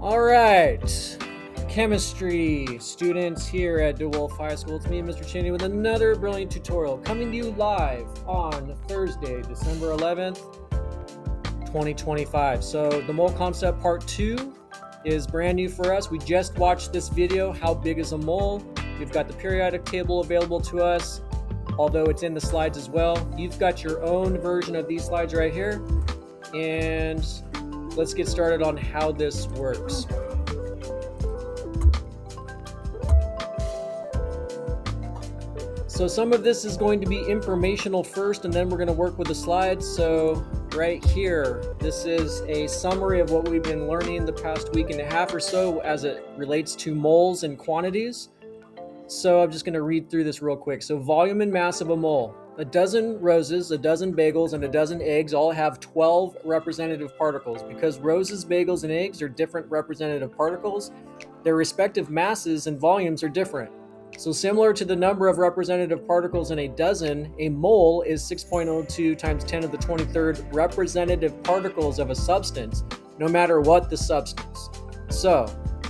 All right, chemistry students here at DeWolf High School. It's me, Mr. Cheney, with another brilliant tutorial coming to you live on Thursday, December 11th, 2025. So the mole concept part 2 is brand new for us. We just watched this video, how big is a mole? We've got the periodic table available to us, although it's in the slides as well. You've got your own version of these slides right here. And let's get started on how this works. So some of this is going to be informational first, and then we're going to work with the slides. So right here, this is a summary of what we've been learning the past week and a half or so as it relates to moles and quantities. So I'm just going to read through this real quick. So volume and mass of a mole. A dozen roses, a dozen bagels, and a dozen eggs all have 12 representative particles. Because roses, bagels, and eggs are different representative particles, their respective masses and volumes are different. So similar to the number of representative particles in a dozen, a mole is 6.02 times 10 to the 23rd representative particles of a substance, no matter what the substance. So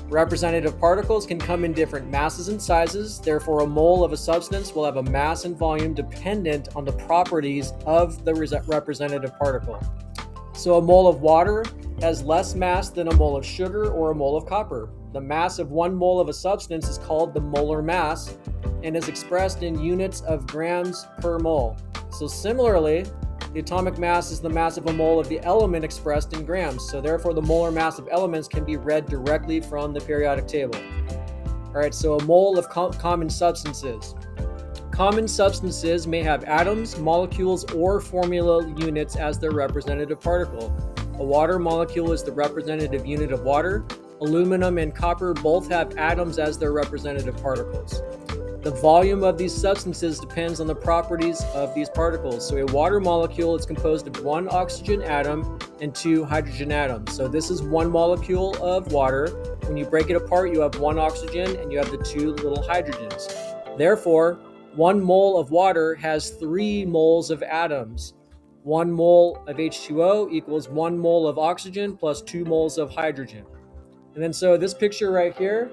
representative particles can come in different masses and sizes. Therefore, a mole of a substance will have a mass and volume dependent on the properties of the representative particle. So a mole of water has less mass than a mole of sugar or a mole of copper. The mass of 1 mole of a substance is called the molar mass and is expressed in units of grams per mole. So similarly, the atomic mass is the mass of a mole of the element expressed in grams. So therefore, the molar mass of elements can be read directly from the periodic table. All right, so a mole of common substances. Common substances may have atoms, molecules, or formula units as their representative particle. A water molecule is the representative unit of water. Aluminum and copper both have atoms as their representative particles. The volume of these substances depends on the properties of these particles. So a water molecule is composed of 1 oxygen atom and 2 hydrogen atoms. So this is 1 molecule of water. When you break it apart, you have 1 oxygen and you have the 2 little hydrogens. Therefore, 1 mole of water has 3 moles of atoms. 1 mole of H2O equals 1 mole of oxygen plus 2 moles of hydrogen. And then so this picture right here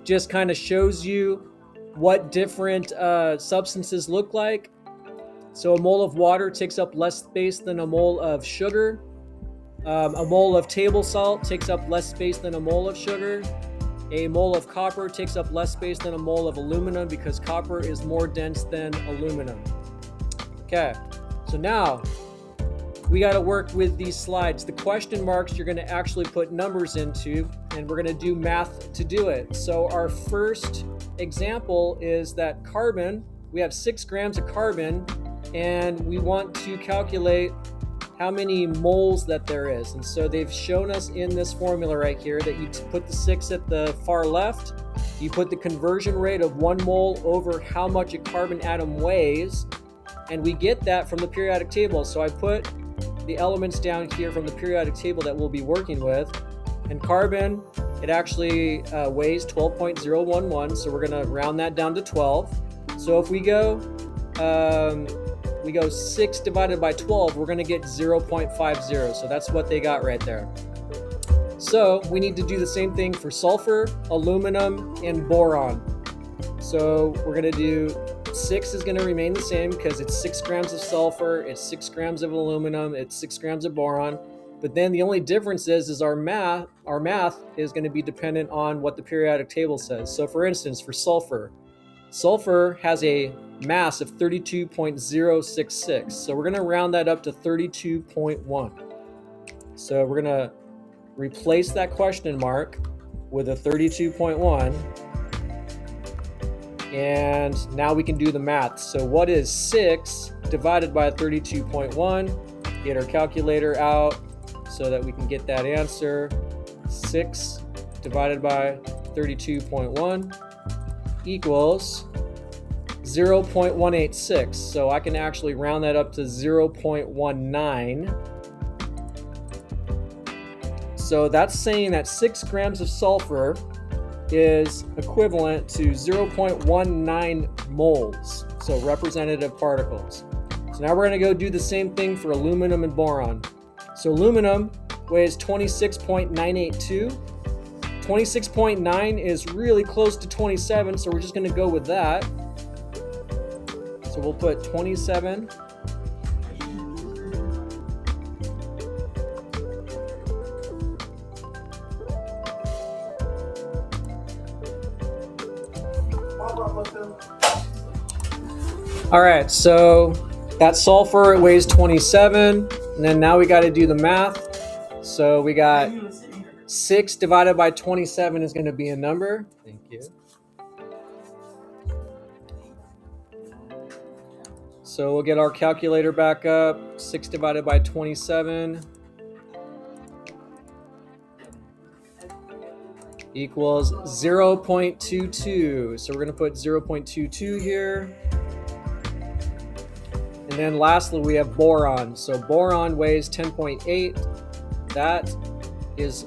just kind of shows you what different substances look like. So a mole of water takes up less space than a mole of sugar. A mole of table salt takes up less space than a mole of sugar. A mole of copper takes up less space than a mole of aluminum because copper is more dense than aluminum. Okay, so now we got to work with these slides. The question marks you're going to actually put numbers into, and we're going to do math to do it. So our first example is that carbon, we have 6 grams of carbon, and we want to calculate how many moles that there is. And so they've shown us in this formula right here that you put the 6 at the far left, you put the conversion rate of 1 mole over how much a carbon atom weighs, and we get that from the periodic table. So I put the elements down here from the periodic table that we'll be working with. And carbon, it actually weighs 12.011, so we're going to round that down to 12. So if we go 6 divided by 12, we're going to get 0.50. So that's what they got right there. So we need to do the same thing for sulfur, aluminum, and boron. So we're going to do 6 is going to remain the same because it's 6 grams of sulfur, it's 6 grams of aluminum, it's 6 grams of boron. But then the only difference is our math is going to be dependent on what the periodic table says. So for instance, for sulfur has a mass of 32.066. So we're going to round that up to 32.1. So we're going to replace that question mark with a 32.1. And now we can do the math. So what is 6 divided by 32.1? Get our calculator out so that we can get that answer. 6 divided by 32.1 equals 0.186. So I can actually round that up to 0.19. So that's saying that 6 grams of sulfur is equivalent to 0.19 moles, so representative particles. So now we're going to go do the same thing for aluminum and boron. So aluminum weighs 26.982 26.9 is really close to 27, so we're just going to go with that. So we'll put 27. All right, so that sulfur, it weighs 27, and then now we got to do the math. So we got 6 divided by 27 is going to be a number. Thank you. So we'll get our calculator back up. 6 divided by 27 equals 0.22. So we're going to put 0.22 here. And then lastly, we have boron. So boron weighs 10.8. That is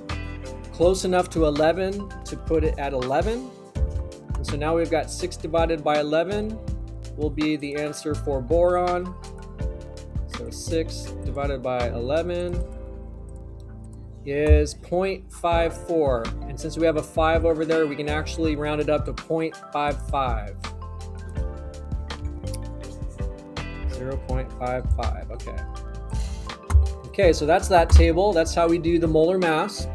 close enough to 11 to put it at 11. And so now we've got 6 divided by 11 will be the answer for boron. So 6 divided by 11 is 0.54. And since we have a 5 over there, we can actually round it up to 0.55. 0.55, okay. Okay, so that's that table. That's how we do the molar mass.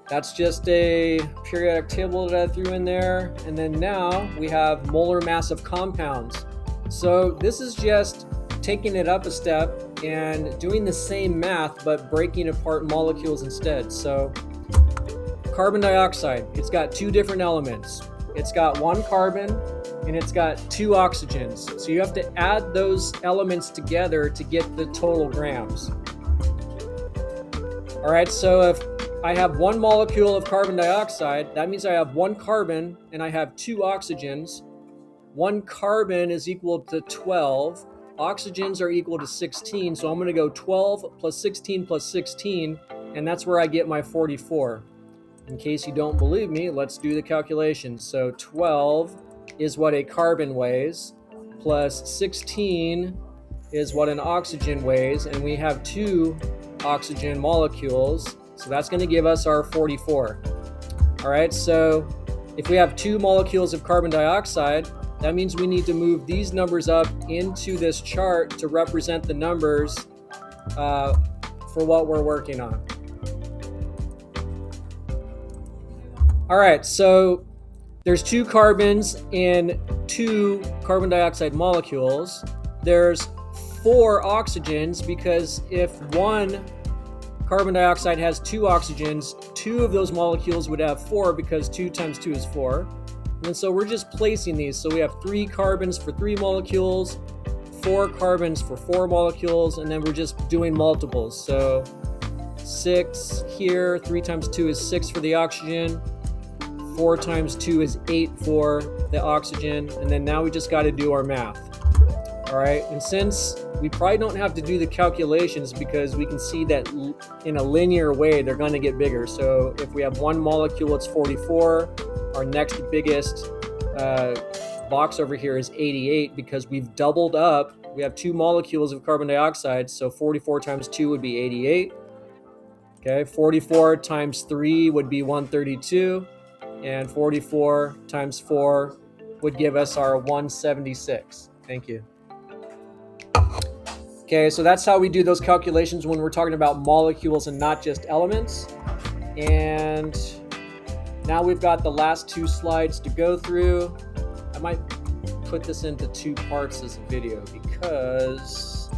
That's just a periodic table that I threw in there. And then now we have molar mass of compounds. So this is just taking it up a step and doing the same math, but breaking apart molecules instead. So carbon dioxide, it's got 2 different elements. It's got 1 carbon and it's got 2 oxygens. So you have to add those elements together to get the total grams. All right, so if I have 1 molecule of carbon dioxide, that means I have 1 carbon and I have 2 oxygens. 1 carbon is equal to 12. Oxygens are equal to 16, so I'm going to go 12 plus 16 plus 16, and that's where I get my 44. In case you don't believe me, let's do the calculation. So 12 is what a carbon weighs, plus 16 is what an oxygen weighs, and we have 2 oxygen molecules, so that's going to give us our 44. All right, so if we have 2 molecules of carbon dioxide, that means we need to move these numbers up into this chart to represent the numbers for what we're working on. All right, so there's 2 carbons in 2 carbon dioxide molecules. There's 4 oxygens because if 1 carbon dioxide has 2 oxygens, 2 of those molecules would have 4 because 2 times 2 is 4. And so we're just placing these. So we have 3 carbons for 3 molecules, 4 carbons for 4 molecules, and then we're just doing multiples. So 6 here, 3 times 2 is 6 for the oxygen, 4 times 2 is 8 for the oxygen, and then now we just got to do our math. All right, and since we probably don't have to do the calculations because we can see that in a linear way they're going to get bigger. So if we have 1 molecule, it's 44. Our next biggest box over here is 88 because we've doubled up. We have 2 molecules of carbon dioxide, so 44 times 2 would be 88. Okay, 44 times 3 would be 132. And 44 times 4 would give us our 176. Thank you. Okay, so that's how we do those calculations when we're talking about molecules and not just elements. And now we've got the last 2 slides to go through. I might put this into 2 parts as a video because